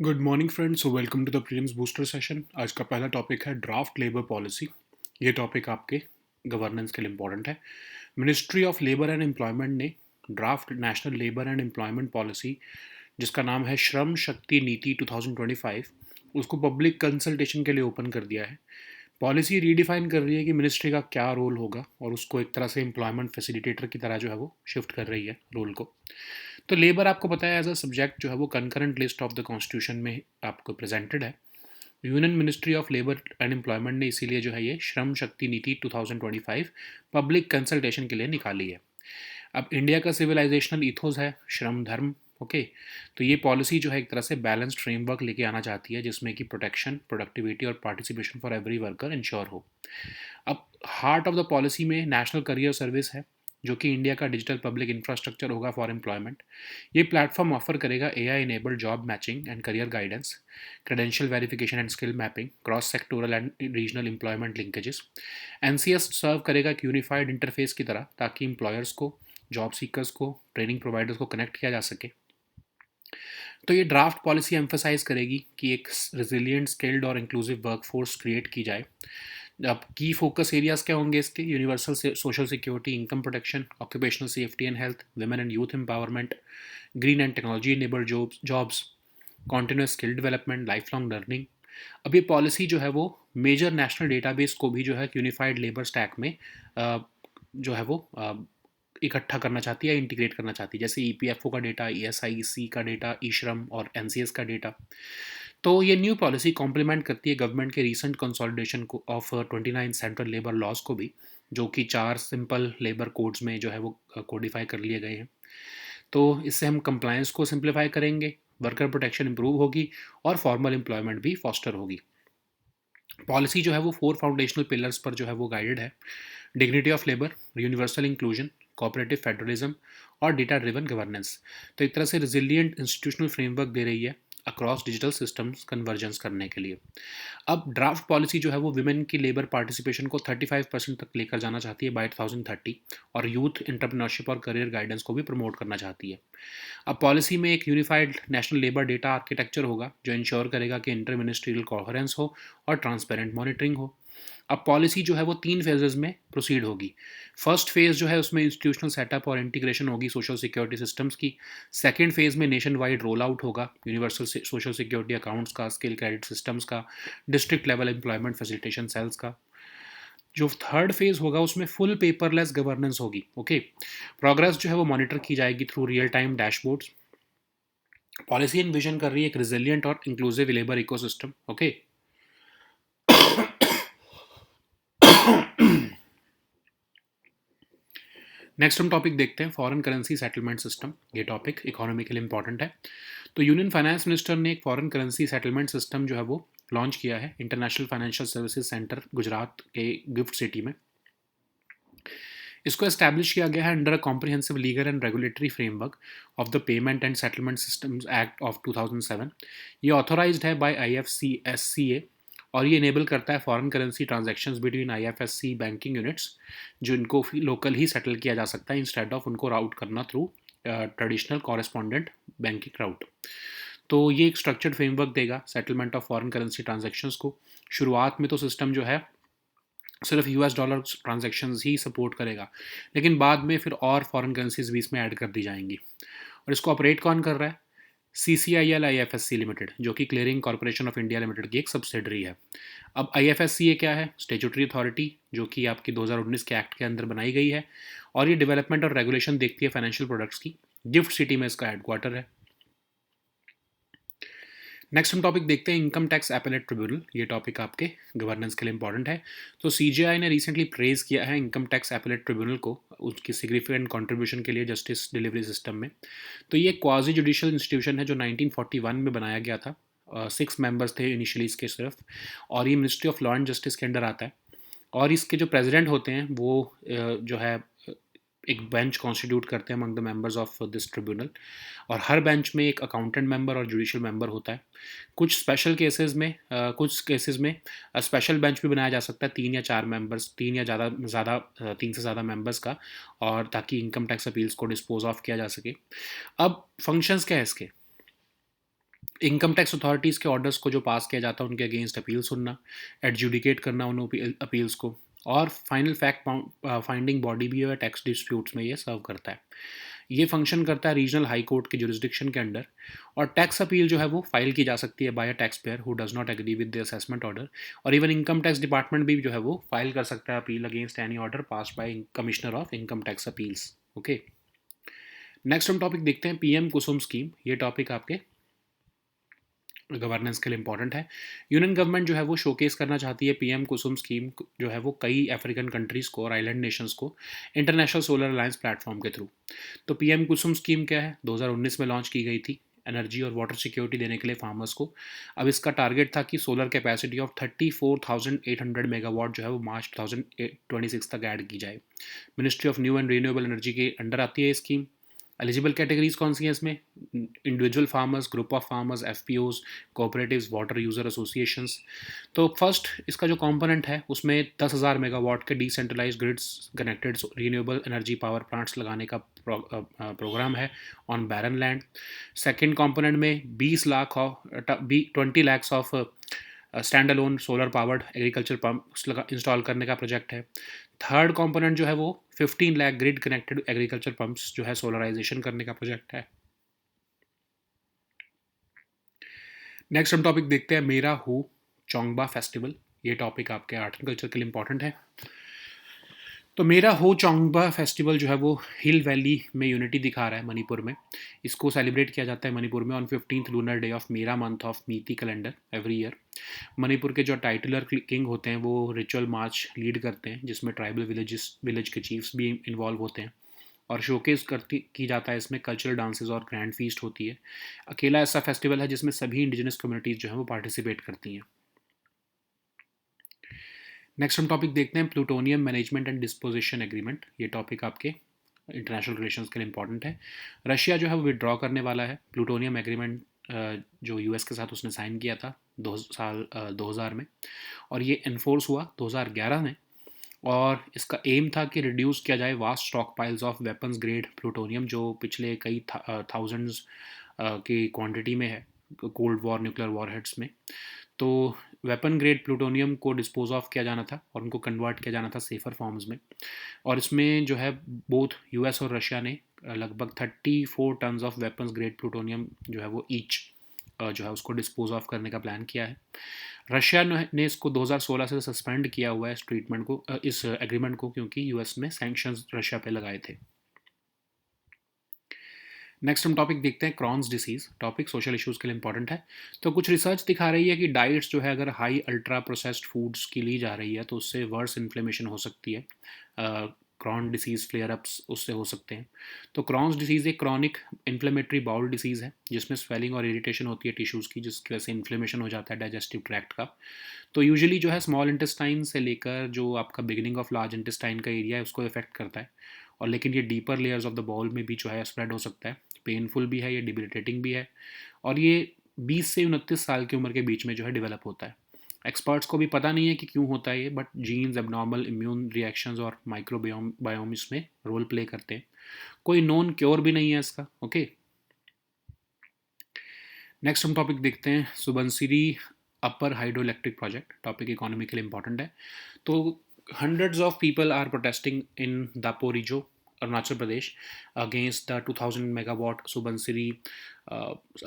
Good morning friends, welcome to the prelims booster session. आज का पहला टॉपिक है ड्राफ्ट लेबर पॉलिसी। ये टॉपिक आपके गवर्नेंस के लिए इंपॉर्टेंट है। Ministry of labour and employment ने draft national labour and employment policy, जिसका नाम है श्रम शक्ति नीति 2025, उसको पब्लिक कंसल्टेशन के लिए ओपन कर दिया है। पॉलिसी रीडिफाइन कर रही है कि मिनिस्ट्री का क्या रोल होगा और उसको एक तरह से एम्प्लॉयमेंट फैसिलिटेटर की तरह जो है वो शिफ्ट कर रही है रोल को। तो लेबर आपको पता है एज अ सब्जेक्ट जो है वो concurrent list of the constitution में आपको प्रेजेंटेड है। Union ministry of labour and employment ने इसीलिए जो है ये श्रम शक्ति नीति 2025 पब्लिक कंसल्टेशन के लिए निकाली है। अब इंडिया का सिविलाइजेशनल इथोस है श्रम धर्म। ओके, तो ये पॉलिसी जो है एक तरह से बैलेंस्ड फ्रेमवर्क लेके आना चाहती है जिसमें कि प्रोटेक्शन, प्रोडक्टिविटी और participation for every worker ensure हो। अब हार्ट ऑफ द पॉलिसी में नेशनल करियर सर्विस है, जो कि इंडिया का डिजिटल पब्लिक इंफ्रास्ट्रक्चर होगा फॉर एम्प्लॉयमेंट। ये प्लेटफॉर्म ऑफर करेगा AI enabled job matching and career guidance, credential verification and skill mapping, cross sectoral and regional employment linkages. NCS serve करेगा एक unified interface की तरह ताकि एम्प्लॉयर्स को, जॉब सीकर्स को, ट्रेनिंग प्रोवाइडर्स को कनेक्ट किया जा सके। तो ये ड्राफ्ट पॉलिसी एम्फोसाइज करेगी कि एक रिजिलियंट, स्किल्ड और इंक्लूसिव वर्कफोर्स क्रिएट की जाए। अब की फोकस एरियाज क्या होंगे इसके? Universal social security, income protection, occupational safety and health, women and youth empowerment, green and technology enabled jobs, continuous skill development, life long learning. अब ये पॉलिसी जो है वो मेजर नेशनल डेटाबेस को भी जो है यूनिफाइड लेबर स्टैक में जो है वो इकट्ठा करना चाहती है, इंटीग्रेट करना चाहती है, जैसे ईपीएफओ का डेटा, ईएसआईसी का डेटा, ई श्रम और एनसीएस का डेटा। तो ये न्यू पॉलिसी कॉम्प्लीमेंट करती है गवर्नमेंट के रीसेंट कंसोलिडेशन को ऑफ 29 सेंट्रल लेबर लॉज को भी, जो कि 4 सिंपल लेबर कोड्स में जो है वो कोडिफाई कर लिए गए हैं। तो इससे हम कंप्लायंस को सिंप्लीफाई करेंगे, वर्कर प्रोटेक्शन इंप्रूव होगी और फॉर्मल एम्प्लॉयमेंट भी फॉस्टर होगी। पॉलिसी जो है वो 4 फाउंडेशनल पिलर्स पर जो है वो गाइडेड है: dignity of labour, universal inclusion, cooperative federalism और डेटा ड्रिवन गवर्नेंस। तो एक तरह से रिजिलियंट इंस्टीट्यूशनल फ्रेमवर्क दे रही है अक्रॉस डिजिटल सिस्टम्स कन्वर्जेंस करने के लिए। अब ड्राफ्ट पॉलिसी जो है वो विमेन की लेबर पार्टिसिपेशन को 35% तक लेकर जाना चाहती है बाय 2030 और यूथ एंटरप्रेन्योरशिप और करियर गाइडेंस को भी प्रमोट करना चाहती है। अब पॉलिसी में एक unified national labour data architecture होगा जो इंश्योर करेगा कि इंटर मिनिस्ट्रियल कोहेरेंस हो और ट्रांसपेरेंट मॉनिटरिंग हो। अब पॉलिसी जो है वो 3 फेजेस में प्रोसीड होगी। फर्स्ट फेज़ जो है उसमें इंस्टीट्यूशनल सेटअप और इंटीग्रेशन होगी सोशल सिक्योरिटी सिस्टम्स की। सेकंड फेज़ में नेशन वाइड रोल आउट होगा यूनिवर्सल सोशल सिक्योरिटी अकाउंट्स का, स्किल क्रेडिट सिस्टम्स का, district level employment facilitation cells का। जो थर्ड फेज़ होगा उसमें फुल पेपरलेस गवर्नेंस होगी। ओके, प्रोग्रेस जो है वो मॉनिटर की जाएगी through real time dashboards. Policy envision कर रही है एक रिजिलियंट और inclusive labour ecosystem. Okay, next हम टॉपिक देखते हैं फॉरेन करेंसी सेटलमेंट सिस्टम। ये टॉपिक इकोनॉमी के लिए इंपॉर्टेंट है। तो यूनियन फाइनेंस मिनिस्टर ने एक फॉरेन करेंसी सेटलमेंट सिस्टम जो है वो लॉन्च किया है international financial services centre Gujarat के गिफ्ट सिटी में। इसको एस्टैब्लिश किया गया है under a comprehensive legal and regulatory framework of the payment and settlement systems act of 2007। ये ऑथोराइज्ड है बाय IFSCA और ये इनेबल करता है foreign currency transactions between IFSC banking units, जो इनको लोकल ही सेटल किया जा सकता है इंस्टेड ऑफ उनको राउट करना थ्रू ट्रेडिशनल कॉरेस्पॉन्डेंट बैंकिंग राउट। तो ये एक स्ट्रक्चर्ड फ्रेमवर्क देगा settlement of foreign currency transactions को। शुरुआत में तो सिस्टम जो है सिर्फ US डॉलर ट्रांजैक्शंस ही सपोर्ट करेगा, लेकिन बाद में फिर और फॉरेन करेंसीज भी इसमें ऐड कर दी जाएंगी। और इसको ऑपरेट कौन कर रहा है? CCIL IFSC लिमिटेड, जो कि clearing corporation of India limited की एक सब्सिडरी है। अब IFSC ये क्या है? स्टेचुटरी अथॉरिटी, जो कि आपकी 2019 के एक्ट के अंदर बनाई गई है और ये डेवलपमेंट और रेगुलेशन देखती है फाइनेंशियल प्रोडक्ट्स की। गिफ्ट सिटी में इसका हेडक्वार्टर है। नेक्स्ट हम टॉपिक देखते हैं इनकम टैक्स एपेलेट ट्रिब्यूनल। ये टॉपिक आपके गवर्नेंस के लिए इंपॉर्टेंट है। तो CJI ने रिसेंटली प्रेज किया है इनकम टैक्स एपेलेट ट्रिब्यूनल को उसकी सिग्निफिकेंट कंट्रीब्यूशन के लिए जस्टिस डिलीवरी सिस्टम में। तो ये क्वाजी जुडिशियल इंस्टीट्यूशन है जो 1941 में बनाया गया था। 6 मेंबर्स थे इनिशियली इसके सिर्फ, और ये ministry of law and justice के अंडर आता है। और इसके जो प्रेसिडेंट होते हैं वो जो है एक बेंच कॉन्स्टिट्यूट करते हैं among the members of this tribunal, और हर बेंच में एक अकाउंटेंट मेंबर और जुडिशियल मेंबर होता है। कुछ स्पेशल केसेस में स्पेशल बेंच भी बनाया जा सकता है 3 या 4 मेंबर्स, 3 या ज़्यादा ज़्यादा 3 से ज़्यादा मेंबर्स का, और ताकि इनकम टैक्स अपील्स को डिस्पोज ऑफ किया जा सके। अब फंक्शंस क्या है इसके? इनकम टैक्स अथॉरिटीज़ के ऑर्डर्स को जो पास किया जाता है उनके अगेंस्ट अपील सुनना, एडजुडिकेट करना उन अपील्स को, और फाइनल फैक्ट फाइंडिंग बॉडी भी है टैक्स डिस्प्यूट्स में ये सर्व करता है। ये फंक्शन करता है रीजनल हाई कोर्ट के जुरिस्डिक्शन के अंडर। और टैक्स अपील जो है वो फाइल की जा सकती है by a taxpayer who does not agree with the assessment order. और इवन इनकम टैक्स डिपार्टमेंट भी जो है वो फाइल कर सकता है appeal against any order pass by commissioner of income tax appeals. Okay, next हम टॉपिक देखते हैं पीएम कुसुम स्कीम। ये टॉपिक आपके गवर्नेंस के लिए इंपॉर्टेंट है। यूनियन गवर्नमेंट जो है वो शोकेस करना चाहती है पीएम कुसुम स्कीम जो है वो कई अफ्रीकन कंट्रीज़ को और आइलैंड नेशंस को इंटरनेशनल सोलर अलायंस प्लेटफॉर्म के थ्रू। तो पीएम कुसुम स्कीम क्या है, 2019 में लॉन्च की गई थी एनर्जी और वाटर सिक्योरिटी देने के लिए फार्मर्स को। अब इसका टारगेट था कि सोलर कैपेसिटी ऑफ 34,800 मेगावाट जो है वो मार्च 2026 तक ऐड की जाए। Ministry of new and renewable energy के अंडर आती है ये स्कीम। एलिजिबल कैटेगरीज कौन सी हैं इसमें, individual farmers, group of farmers, FPOs, cooperatives, water user associations. तो फर्स्ट इसका जो कंपोनेंट है उसमें 10,000 मेगावाट के decentralise grids connected renewable energy power plants लगाने का प्रोग्राम है on barren land. Second component में 20 lakhs of standalone solar powered agriculture pumps install करने का प्रोजेक्ट है। थर्ड कंपोनेंट जो है वो 15 lakh grid connected agriculture pumps जो है सोलराइजेशन करने का प्रोजेक्ट है। नेक्स्ट हम टॉपिक देखते हैं मेरा हु चोंगबा फेस्टिवल। ये टॉपिक आपके आर्ट एंड कल्चर के लिए इंपॉर्टेंट है। तो मेरा हो चोंगबा फेस्टिवल जो है वो हिल वैली में यूनिटी दिखा रहा है मणिपुर में। इसको सेलिब्रेट किया जाता है मणिपुर में on 15th lunar day of Mera month of Meetei calendar every year. Manipur के जो टाइटलर किंग होते हैं वो रिचुअल मार्च लीड करते हैं जिसमें ट्राइबल विलेज के चीफ्स भी इन्वॉल्व होते हैं। और शोकेस करती की जाता है इसमें कल्चरल डांसेस और ग्रैंड फीस्ट होती है। अकेला ऐसा फेस्टिवल है जिसमें सभी इंडिजिनस कम्युनिटीज़ जो है वो पार्टिसिपेट करती हैं। नेक्स्ट हम टॉपिक देखते हैं plutonium management and disposition agreement. ये टॉपिक आपके इंटरनेशनल रिलेशंस के लिए इंपॉर्टेंट है। रशिया जो है वो विड्रॉ करने वाला है प्लूटोनियम एग्रीमेंट जो यूएस के साथ उसने साइन किया था 2000 में, और ये इन्फोर्स हुआ 2011 में। और इसका एम था कि रिड्यूस किया जाए vast stock piles of weapons grade plutonium जो पिछले कई थाउजेंड्स की क्वांटिटी में है कोल्ड वॉर न्यूक्लियर वॉरहेड्स में। तो वेपन ग्रेड प्लूटोनियम को डिस्पोज ऑफ किया जाना था और उनको कन्वर्ट किया जाना था सेफर फॉर्म्स में। और इसमें जो है बोथ यूएस और रशिया ने लगभग 34 tons of weapons grade plutonium जो है वो ईच जो है उसको डिस्पोज ऑफ करने का प्लान किया है। रशिया ने इसको 2016 से सस्पेंड किया हुआ है इस ट्रीटमेंट को, इस एग्रीमेंट को, क्योंकि यूएस ने सैंक्शंस रशिया पे लगाए थे। नेक्स्ट हम टॉपिक देखते हैं Crohn's disease. Topic social issues के लिए इंपॉर्टेंट है। तो कुछ रिसर्च दिखा रही है कि डाइट्स जो है अगर हाई अल्ट्रा प्रोसेस्ड फूड्स की ली जा रही है तो उससे वर्स इन्फ्लेमेशन हो सकती है। क्रॉन डिसीज़ फ्लेयर अप्स उससे हो सकते हैं। तो क्रॉन्स डिसीज़ एक क्रॉनिक इन्फ्लेमेटरी बाउल डिसीज़ है जिसमें स्वेलिंग और इरिटेशन होती है टिश्यूज़ की जिसकी वजह से इन्फ्लेमेशन हो जाता है डाइजेस्टिव ट्रैक्ट का। तो यूजुअली जो है स्मॉल इंटेस्टाइन से लेकर जो आपका बिगिनिंग ऑफ लार्ज इंटेस्टाइन का एरिया है उसको इफेक्ट करता है। और लेकिन ये deeper layers of the bowel में भी जो है स्प्रेड हो सकता है। पेनफुल भी है, ये डिबिलिटेटिंग भी है। और ये 20 से 29 साल की उम्र के बीच में जो है डेवलप होता है। एक्सपर्ट्स को भी पता नहीं है कि क्यों होता है ये, but genes, abnormal immune reactions और माइक्रोबायोम इसमें रोल प्ले करते हैं। कोई नोन क्योर भी नहीं है इसका। ओके, नेक्स्ट हम टॉपिक देखते हैं Subansiri upper hydro electric project. Topic economy के लिए इंपॉर्टेंट है। तो hundreds of people are protesting in Daporijo Arunachal Pradesh against the 2000 megawatt Subansiri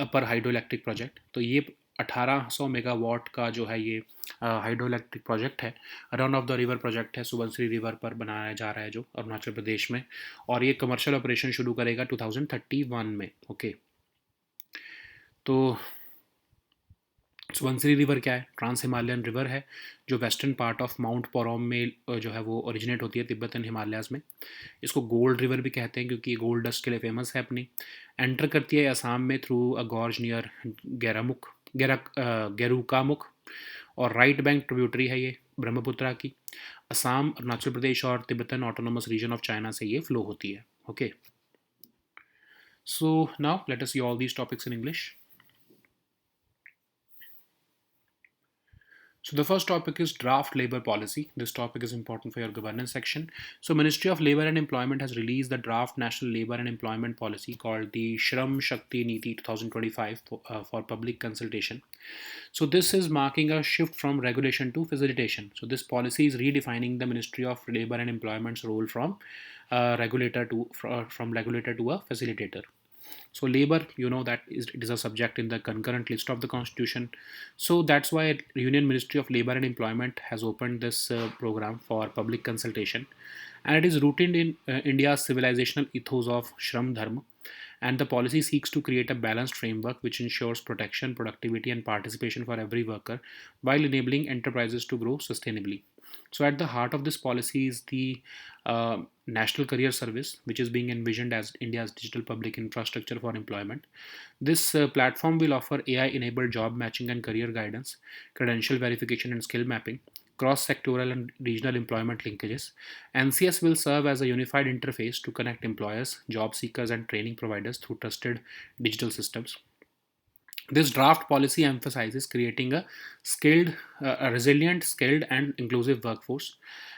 upper hydro electric project. तो ये 1800 मेगावाट का जो है ये हाइड्रो इलेक्ट्रिक प्रोजेक्ट है, run of the river project है, सुबनसिरी रिवर पर बनाया जा रहा है जो अरुणाचल प्रदेश में। और ये कमर्शियल ऑपरेशन शुरू करेगा 2031 में। ओके, तो सुबनसिरी रिवर क्या है, ट्रांस हिमालयन रिवर है जो वेस्टर्न पार्ट ऑफ माउंट पोरोम में जो है वो ओरिजिनेट होती है तिब्बतन हिमालयाज़ में। इसको गोल्ड रिवर भी कहते हैं क्योंकि ये गोल्ड डस्ट के लिए फेमस है अपनी। एंटर करती है असम में through a gorge near Gerukamukh. और राइट बैंक ट्रिब्यूटरी है ये ब्रह्मपुत्रा की। असम, अरुणाचल प्रदेश और Tibetan autonomous region of China से ये फ्लो होती है। Okay, so now let us see all these topics in English. So the first topic is draft labor policy. This topic is important for your governance section. So Ministry of Labor and Employment has released the draft National Labor and Employment Policy called the Shram Shakti Niti 2025 for public consultation. So this is marking a shift from regulation to facilitation. So this policy is redefining the Ministry of Labor and Employment's role from from regulator to a facilitator. So labor, you know that it is a subject in the concurrent list of the constitution. So that's why Union Ministry of Labor and Employment has opened this program for public consultation, and it is rooted in India's civilizational ethos of Shram Dharma. And the policy seeks to create a balanced framework which ensures protection, productivity, and participation for every worker while enabling enterprises to grow sustainably. So, at the heart of this policy is the National Career Service, which is being envisioned as India's digital public infrastructure for employment. This platform will offer AI enabled job matching and career guidance, credential verification, and skill mapping, cross sectoral and regional employment linkages. NCS will serve as a unified interface to connect employers, job seekers, and training providers through trusted digital systems. This draft policy emphasizes creating a resilient, skilled, and inclusive workforce.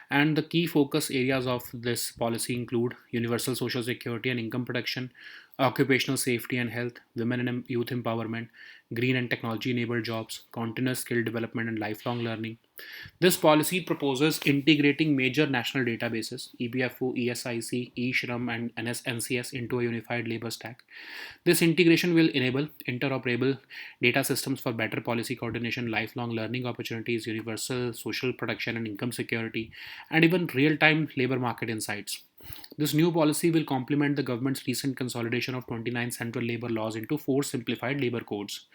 And the key focus areas of this policy include universal social security and income protection, occupational safety and health, women and youth empowerment, green and technology enabled jobs, continuous skill development, and lifelong learning. This policy proposes integrating major national databases, EPFO, ESIC, eShram, and NSNCS into a unified labor stack. This integration will enable interoperable data systems for better policy coordination, lifelong learning opportunities, universal social protection and income security, and even real time labor market insights. This new policy will complement the government's recent consolidation of 29 central labor laws into four simplified labor codes.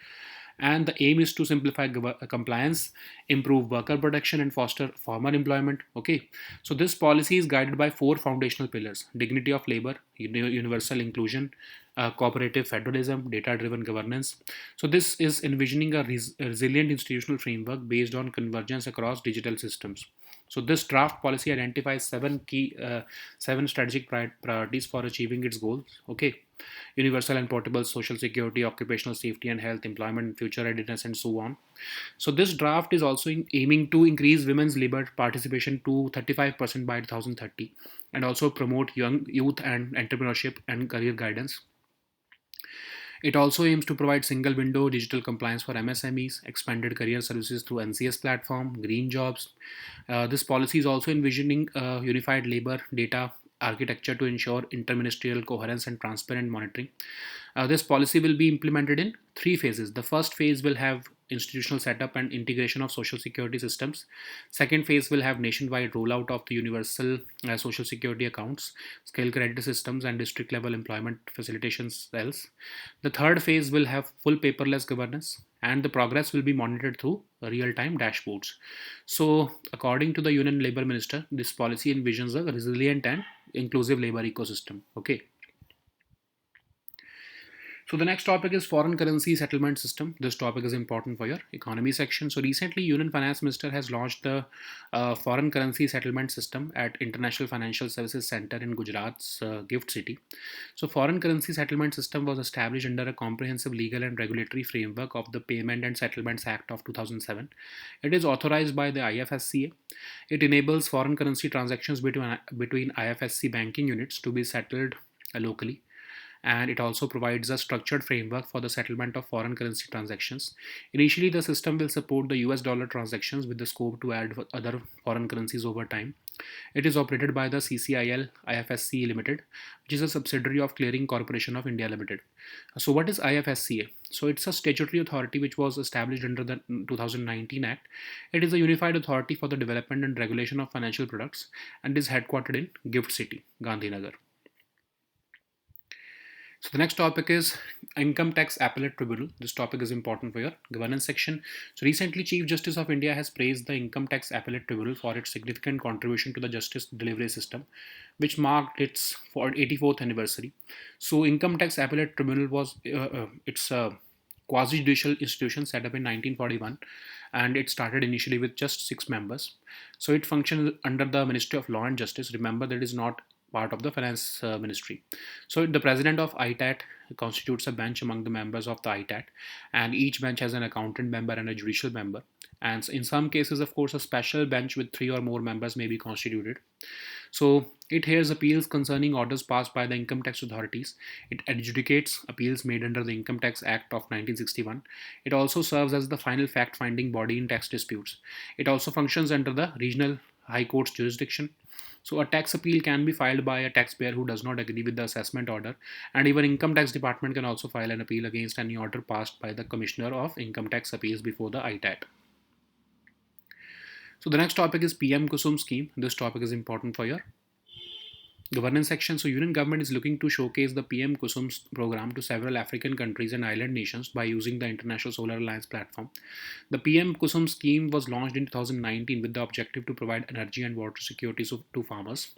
And the aim is to simplify compliance, improve worker protection, and foster farmer employment. Okay, so this policy is guided by four foundational pillars: dignity of labor, universal inclusion, cooperative federalism, data driven governance. So this is envisioning a resilient institutional framework based on convergence across digital systems. So this draft policy identifies seven strategic priorities for achieving its goals. Okay, universal and portable social security, occupational safety and health, employment, future readiness, and so on. So this draft is also aiming to increase women's labor participation to 35% by 2030, and also promote young youth and entrepreneurship and career guidance. It also aims to provide single window digital compliance for MSMEs, expanded career services through NCS platform, green jobs. This policy is also envisioning a unified labor data architecture to ensure interministerial coherence and transparent monitoring. This policy will be implemented in three phases. The first phase will have institutional setup and integration of social security systems. Second phase will have nationwide rollout of the universal social security accounts, skill credit systems, and district level employment facilitation cells. The third phase will have full paperless governance, and the progress will be monitored through real time dashboards. So, according to the Union Labour Minister, this policy envisions a resilient and inclusive labor ecosystem. Okay. So the next topic is foreign currency settlement system. This topic is important for your economy section. So recently, Union Finance Minister has launched the foreign currency settlement system at International Financial Services Center in Gujarat's Gift City. So foreign currency settlement system was established under a comprehensive legal and regulatory framework of the Payment and Settlements Act of 2007. It is authorized by the IFSCA. It enables foreign currency transactions between IFSC banking units to be settled locally, and it also provides a structured framework for the settlement of foreign currency transactions. Initially, the system will support the US dollar transactions with the scope to add other foreign currencies over time. It is operated by the CCIL IFSC Limited, which is a subsidiary of Clearing Corporation of India Limited. So, what is IFSCA? So, it's a statutory authority which was established under the 2019 Act. It is a unified authority for the development and regulation of financial products and is headquartered in Gift City, Gandhinagar. So the next topic is Income Tax Appellate Tribunal. This topic is important for your governance section. So recently, Chief Justice of India has praised the Income Tax Appellate Tribunal for its significant contribution to the justice delivery system, which marked its 84th anniversary. So Income Tax Appellate Tribunal was it's a quasi-judicial institution set up in 1941, and it started initially with just 6 members. So it functions under the Ministry of Law and Justice. Remember that it is not part of the finance ministry. So the president of ITAT constitutes a bench among the members of the ITAT, and each bench has an accountant member and a judicial member. And in some cases, of course, a special bench with 3 or more members may be constituted. So it hears appeals concerning orders passed by the income tax authorities. It adjudicates appeals made under the Income Tax Act of 1961. It also serves as the final fact finding body in tax disputes. It also functions under the regional high court's jurisdiction. So a tax appeal can be filed by a taxpayer who does not agree with the assessment order, and even income tax department can also file an appeal against any order passed by the Commissioner of Income Tax Appeals before the ITAT. So the next topic is PM Kusum scheme. This topic is important for your governance section. So union government is looking to showcase the PM Kusum program to several African countries and island nations by using the International Solar Alliance platform. The PM Kusum scheme was launched in 2019 with the objective to provide energy and water security to farmers.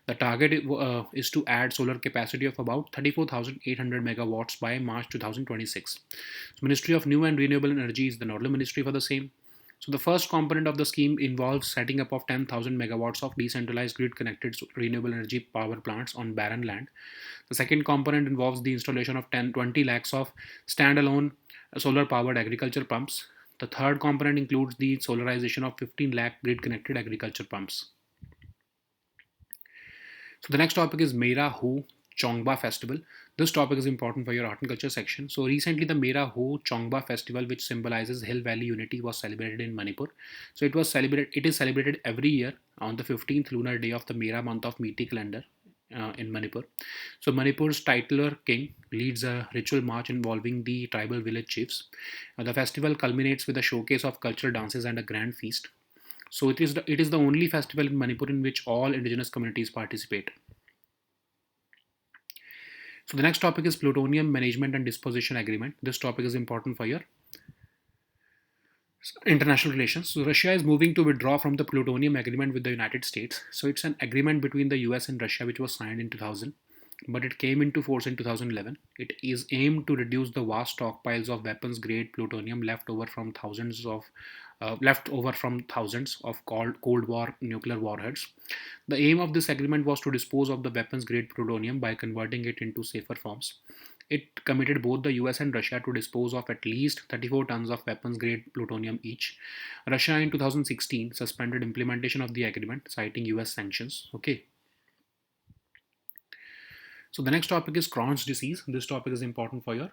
The target is to add solar capacity of about 34,800 megawatts by March 2026. So Ministry of New and Renewable Energy is the nodal ministry for the same. So the first component of the scheme involves setting up of 10,000 megawatts of decentralized grid-connected renewable energy power plants on barren land. The second component involves the installation of 20 lakhs of standalone solar-powered agriculture pumps. The third component includes the solarization of 15 lakh grid-connected agriculture pumps. So the next topic is Mera Ho Chongba Festival. This topic is important for your art and culture section. So recently the Mera Ho Chongba Festival, which symbolizes Hill Valley unity, was celebrated in Manipur. So it is celebrated every year on the 15th lunar day of the Mera month of Meeti calendar in Manipur. So Manipur's titular king leads a ritual march involving the tribal village chiefs. The festival culminates with a showcase of cultural dances and a grand feast. So it is the only festival in Manipur in which all indigenous communities participate. So the next topic is plutonium management and disposition agreement. This topic is important for your international relations. So Russia is moving to withdraw from the plutonium agreement with the United States. So it's an agreement between the US and Russia which was signed in 2000, but it came into force in 2011. It is aimed to reduce the vast stockpiles of weapons grade plutonium left over from thousands of Cold War nuclear warheads. The aim of this agreement was to dispose of the weapons grade plutonium by converting it into safer forms. It committed both the US and Russia to dispose of at least 34 tons of weapons grade plutonium each. Russia in 2016 suspended implementation of the agreement, citing US sanctions. Okay. So the next topic is Crohn's disease. This topic is important for your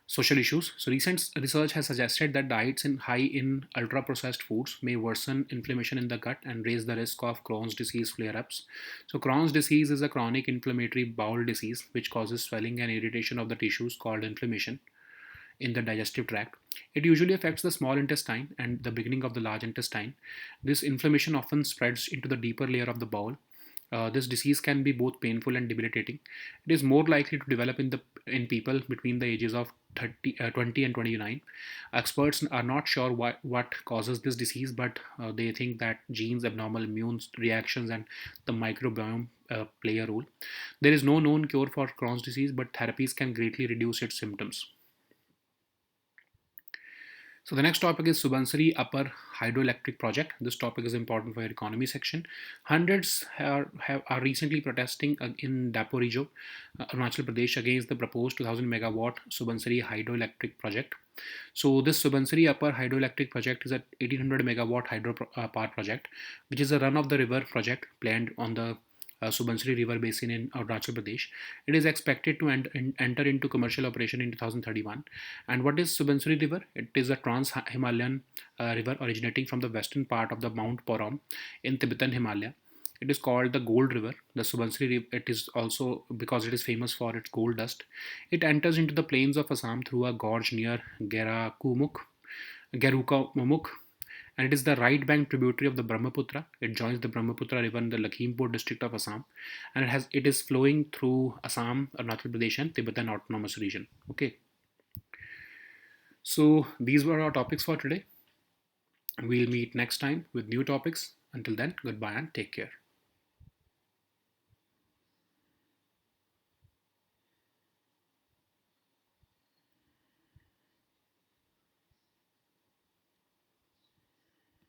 social issues. So recent research has suggested that diets high in ultra processed foods may worsen inflammation in the gut and raise the risk of Crohn's disease flare-ups. So Crohn's disease is a chronic inflammatory bowel disease which causes swelling and irritation of the tissues called inflammation in the digestive tract. It usually affects the small intestine and the beginning of the large intestine. This inflammation often spreads into the deeper layer of the bowel. This disease can be both painful and debilitating. It is more likely to develop in people between the ages of 20 and 29. Experts are not sure what causes this disease, but they think that genes, abnormal immune reactions, and the microbiome play a role. There is no known cure for Crohn's disease, but therapies can greatly reduce its symptoms. So the next topic is Subansiri Upper Hydroelectric Project. This topic is important for your economy section. Hundreds are recently protesting in Daporijo, Arunachal Pradesh, against the proposed 2,000 megawatt Subansiri Hydroelectric Project. So this Subansiri Upper Hydroelectric Project is a 1800 megawatt hydro power project, which is a run-of-the-river project planned on the Subansiri River Basin in Arunachal Pradesh. It is expected to enter into commercial operation in 2031. And what is Subansiri River? It is a trans-Himalayan river originating from the western part of the Mount Poron in Tibetan Himalaya. It is called the Gold River. The Subansiri River, it is also because it is famous for its gold dust. It enters into the plains of Assam through a gorge near Gerukamukh, and it is the right bank tributary of the Brahmaputra. It joins the Brahmaputra river in the Lakhimpur district of Assam, and it is flowing through Assam, Arunachal Pradesh, and Tibetan Autonomous Region. Okay. So these were our topics for today. We'll meet next time with new topics. Until then, goodbye and take care.